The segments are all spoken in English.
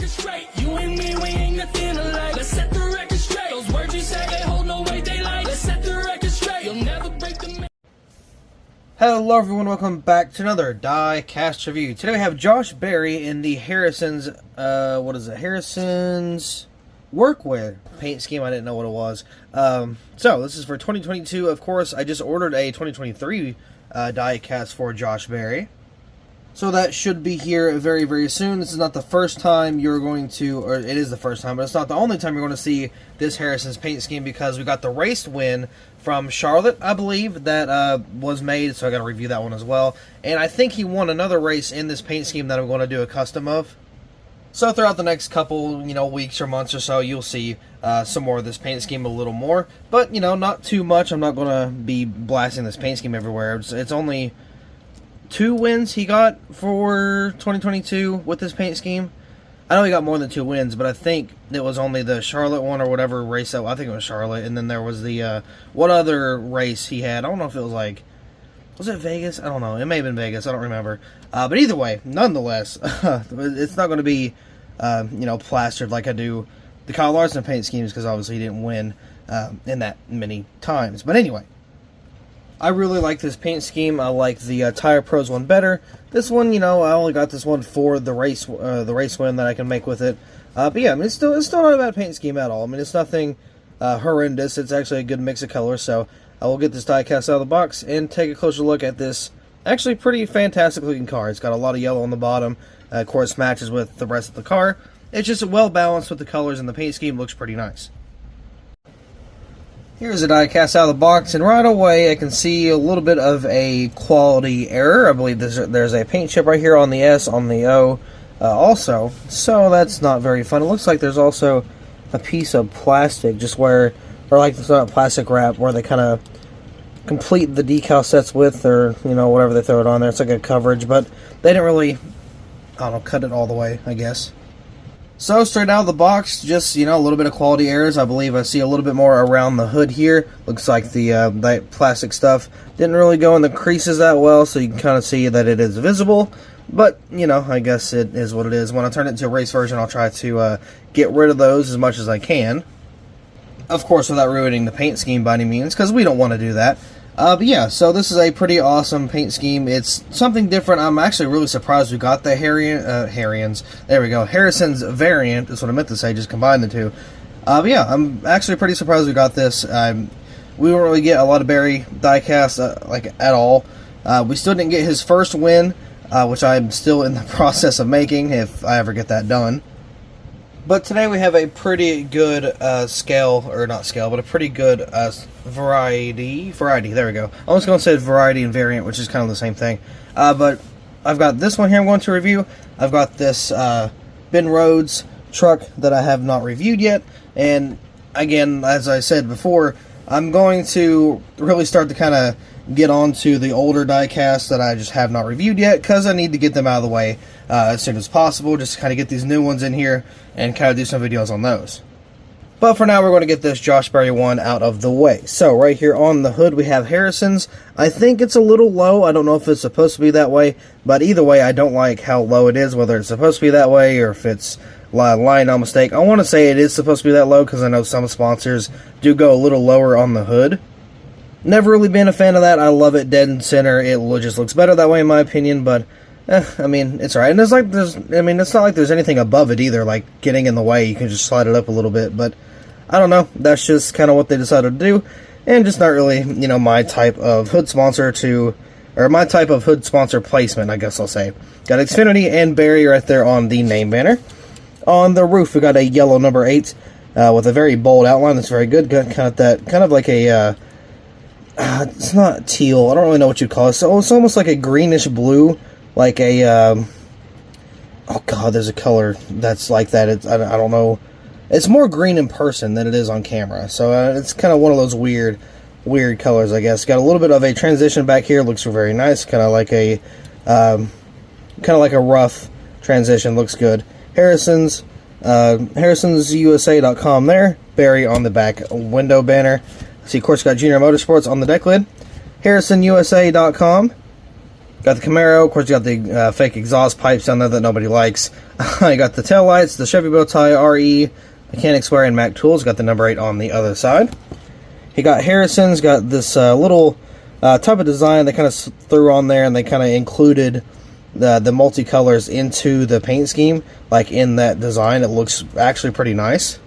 record straight. You and me, we ain't nothing alike. Let's set the record straight. Those words you say, they hold no weight, they like. Let's set the record straight. You'll never break the... Hello everyone, welcome back to another Diecast review. Today we have Josh Berry in the Harrison's, Harrison's Workwear paint scheme. I didn't know what it was. So this is for 2022. Of course, I just ordered a 2023 Diecast for Josh Berry. So that should be here very, very soon. This is not the first time you're going to, or it is the first time, but it's not the only time you're going to see this Harrison's paint scheme, because we got the race win from Charlotte, I believe, that was made, so I got to review that one as well. And I think he won another race in this paint scheme that I'm going to do a custom of. So throughout the next couple, weeks or months or so, you'll see some more of this paint scheme a little more. But, not too much. I'm not going to be blasting this paint scheme everywhere. It's only 2 wins he got for 2022 with this paint scheme. I know he got more than 2 wins, but I think it was only the Charlotte one or whatever race that, I think it was Charlotte, and then there was the, what other race he had? I don't know if it was like, was it Vegas? I don't know. It may have been Vegas. I don't remember. But either way, nonetheless, it's not going to be, plastered like I do the Kyle Larson paint schemes, because obviously he didn't win in that many times. But anyway, I really like this paint scheme. I like the Tire Pros one better. This one, I only got this one for the race win that I can make with it. But yeah, I mean, it's still not a bad paint scheme at all. I mean, it's nothing horrendous. It's actually a good mix of colors. So I will get this Diecast out of the box and take a closer look at this actually pretty fantastic looking car. It's got a lot of yellow on the bottom. Of course, matches with the rest of the car. It's just well balanced with the colors, and the paint scheme looks pretty nice. Here's a Diecast out of the box, and right away I can see a little bit of a quality error. I believe there's a paint chip right here on the S, on the O also, so that's not very fun. It looks like there's also a piece of plastic, or like it's not plastic wrap, where they kind of complete the decal sets with, or, whatever they throw it on there. It's like a coverage, but they didn't really, I don't know, cut it all the way, I guess. So, straight out of the box, just, a little bit of quality errors. I believe I see a little bit more around the hood here. Looks like the plastic stuff didn't really go in the creases that well, so you can kind of see that it is visible. But, I guess it is what it is. When I turn it into a race version, I'll try to get rid of those as much as I can. Of course, without ruining the paint scheme by any means, because we don't want to do that. But yeah, so this is a pretty awesome paint scheme. It's something different. I'm actually really surprised we got the Harrison's variant, is what I meant to say, just combine the two. But yeah, I'm actually pretty surprised we got this. We don't really get a lot of Berry Diecast, at all. We still didn't get his first win, which I'm still in the process of making, if I ever get that done. But today we have a pretty good a pretty good variety, there we go. I was going to say variety and variant, which is kind of the same thing. But I've got this one here I'm going to review. I've got this Ben Rhodes truck that I have not reviewed yet. And again, as I said before, I'm going to really start to kind of get on to the older Diecast that I just have not reviewed yet, because I need to get them out of the way as soon as possible, just to kind of get these new ones in here and kind of do some videos on those. But for now, we're going to get this Josh Berry one out of the way. So right here on the hood, we have Harrison's. I think it's a little low. I don't know if it's supposed to be that way, but either way, I don't like how low it is, whether it's supposed to be that way or if it's lying on mistake. I want to say it is supposed to be that low, because I know some sponsors do go a little lower on the hood. Never really been a fan of that. I love it dead in center. It just looks better that way, in my opinion, but I mean, it's alright. And it's not like there's anything above it either, like getting in the way. You can just slide it up a little bit, but I don't know. That's just kind of what they decided to do, and just not really, my type of hood sponsor my type of hood sponsor placement, I guess I'll say. Got Xfinity and Berry right there on the name banner. On the roof, we got a yellow number 8 with a very bold outline. That's very good. Got kind of like a it's not teal. I don't really know what you'd call it. So it's almost like a greenish blue, like a oh god, there's a color that's like that. I don't know. It's more green in person than it is on camera. So it's kind of one of those weird colors, I guess. Got a little bit of a transition back here. Looks very nice. Kind of like a rough transition. Looks good. HarrisonsUSA.com there. Berry on the back window banner. See, of course, got Junior Motorsports on the deck lid. HarrisonUSA.com. Got the Camaro, of course you got the fake exhaust pipes down there that nobody likes. You got the taillights, the Chevy bow tie, RE, Mechanics Wear, and Mac Tools. Got the number 8 on the other side. He got Harrison's, got this little type of design they kind of threw on there, and they kind of included the multicolors into the paint scheme, like in that design. It looks actually pretty nice.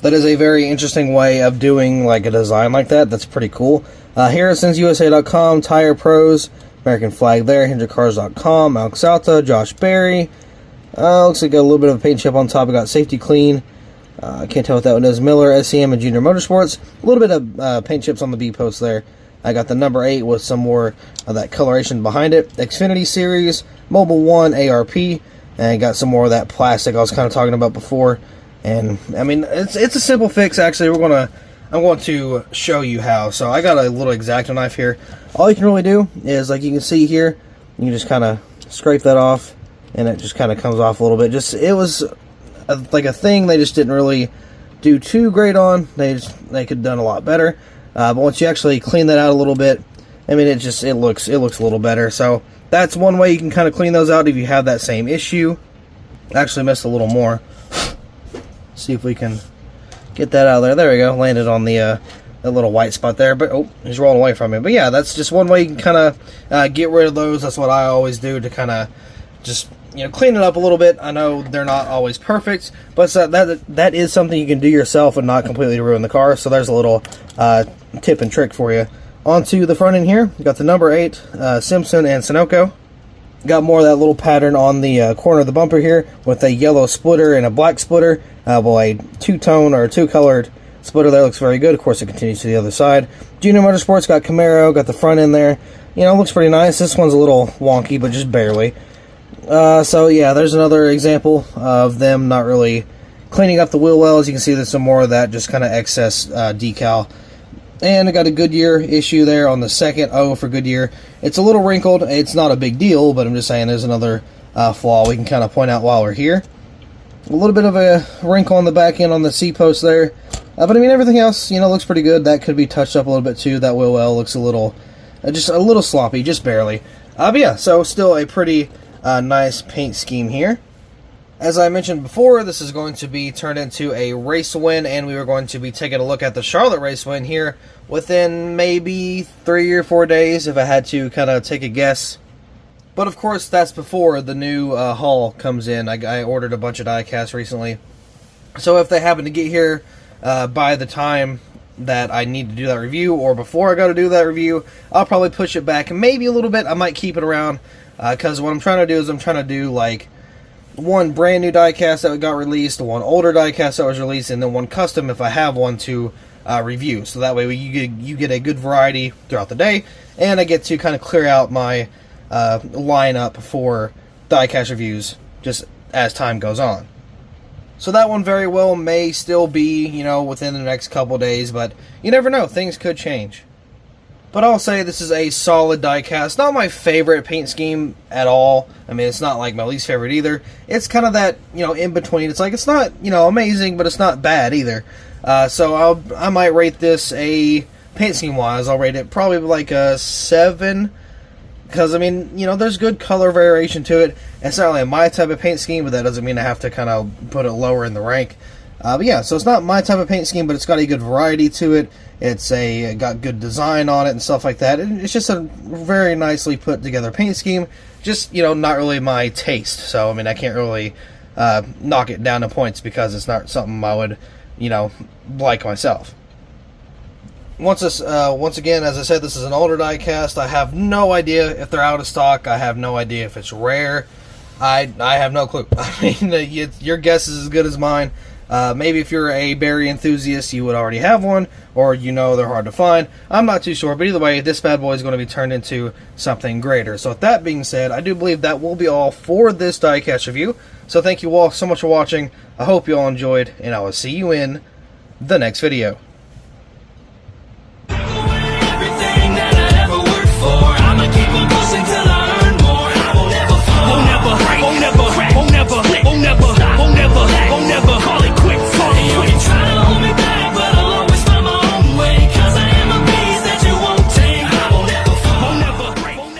That is a very interesting way of doing like a design like that. That's pretty cool. Harrison'sUSA.com, Tire Pros, American flag there, HendrickCars.com, Alex Alta, Josh Berry. Looks like got a little bit of a paint chip on top. We got Safety Clean. I can't tell what that one is. Miller, SEM, and Junior Motorsports. A little bit of paint chips on the B post there. I got the number 8 with some more of that coloration behind it. Xfinity Series, Mobile 1, ARP, and got some more of that plastic I was kind of talking about before. And I mean, it's a simple fix. Actually, I'm going to show you how. So I got a little X-Acto knife here. All you can really do is, like you can see here, you can just kind of scrape that off, and it just kind of comes off a little bit. It was like a thing they just didn't really do too great on. They could have done a lot better. But once you actually clean that out a little bit, I mean, it looks a little better. So that's one way you can kind of clean those out if you have that same issue. Actually missed a little more. See if we can get that out of there. There we go. Landed on the little white spot there. But oh, he's rolling away from it. But yeah, that's just one way you can kind of get rid of those. That's what I always do to kind of just, you know, clean it up a little bit. I know they're not always perfect, but that is something you can do yourself and not completely ruin the car. So there's a little tip and trick for you. Onto the front end here, you got the number 8 Simpson and Sunoco. Got more of that little pattern on the corner of the bumper here with a yellow splitter and a black splitter. Well, a two-tone or two-colored splitter there looks very good. Of course, it continues to the other side. Junior Motorsports got Camaro, got the front end there. You know, it looks pretty nice. This one's a little wonky, but just barely. So yeah, there's another example of them not really cleaning up the wheel wells. You can see there's some more of that, just kind of excess decal. And I got a Goodyear issue there on the second O for Goodyear. It's a little wrinkled. It's not a big deal, but I'm just saying there's another flaw we can kind of point out while we're here. A little bit of a wrinkle on the back end on the C-post there. But I mean, everything else, you know, looks pretty good. That could be touched up a little bit too. That wheel well looks a little, just a little sloppy, just barely. But yeah, so still a pretty nice paint scheme here. As I mentioned before, this is going to be turned into a race win, and we are going to be taking a look at the Charlotte race win here within maybe 3 or 4 days, if I had to kind of take a guess. But of course, that's before the new haul comes in. I ordered a bunch of diecast recently, so if they happen to get here by the time that I need to do that review, or before I go to do that review, I'll probably push it back maybe a little bit. I might keep it around, because what I'm trying to do is I'm trying to do like one brand new diecast that got released, one older diecast that was released, and then one custom if I have one to review. So that way you get a good variety throughout the day, and I get to kind of clear out my lineup for diecast reviews just as time goes on. So that one very well may still be, you know, within the next couple days, but you never know, things could change. But I'll say this is a solid diecast. Not my favorite paint scheme at all. I mean, it's not like my least favorite either. It's kind of that, you know, in between. It's like, it's not, you know, amazing, but it's not bad either. So I might rate this a paint scheme wise. I'll rate it probably like a 7. Because, I mean, you know, there's good color variation to it. It's not really my type of paint scheme, but that doesn't mean I have to kind of put it lower in the rank. But yeah, so it's not my type of paint scheme, but it's got a good variety to it. It's got good design on it and stuff like that. And it's just a very nicely put together paint scheme. Just, you know, not really my taste. So, I mean, I can't really knock it down to points because it's not something I would, you know, like myself. Once again, as I said, this is an older diecast. I have no idea if they're out of stock. I have no idea if it's rare. I have no clue. I mean, your guess is as good as mine. Maybe if you're a Barry enthusiast, you would already have one, or you know they're hard to find. I'm not too sure, but either way, this bad boy is going to be turned into something greater. So with that being said, I do believe that will be all for this diecast review. So thank you all so much for watching. I hope you all enjoyed, and I will see you in the next video.